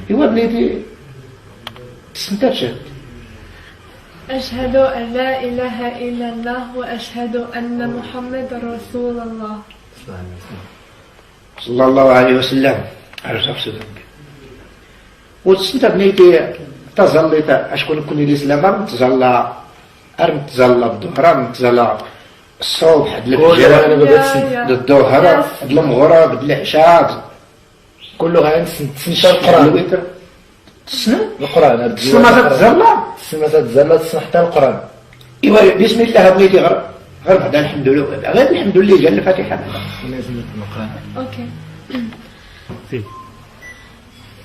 إيوا بنيتي تستنتج. أشهد أن لا إله إلا الله وأشهد أن محمد رسول الله صلى الله عليه وسلم على شخص ذنب. وتستنتج بنيتي تظليت أشكون كوني الإسلام تظل تظل الظهر تظل الصبح د الفجر د الظهر د المغرب د العشاء كلها تسنى القرآن. تسنى القرآن تسنى ما تتزلى تسنى تتزلى تسنى حتى القرآن. إيوا بسم الله بنيتي غير بعدا الحمد لله غير الحمد لله جل الفاتحة. لازم القرآن. أوكي.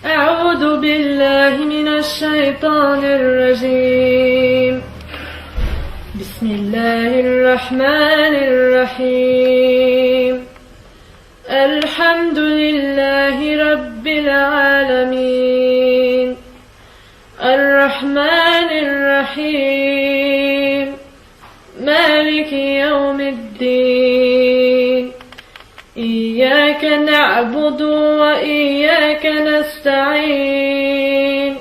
أعوذ بالله من الشيطان الرجيم. بسم الله الرحمن الرحيم. الحمد لله رب العالمين الرحمن الرحيم مالك يوم الدين إياك نعبد وإياك نستعين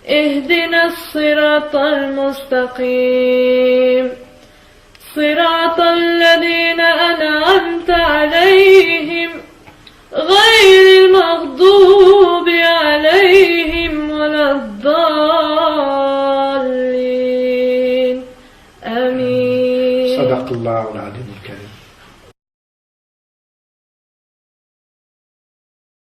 اهدنا الصراط المستقيم صراط الذين أنعمت عليهم غير المغضوب عليهم ولا الضالين آمين. صدق الله العظيم.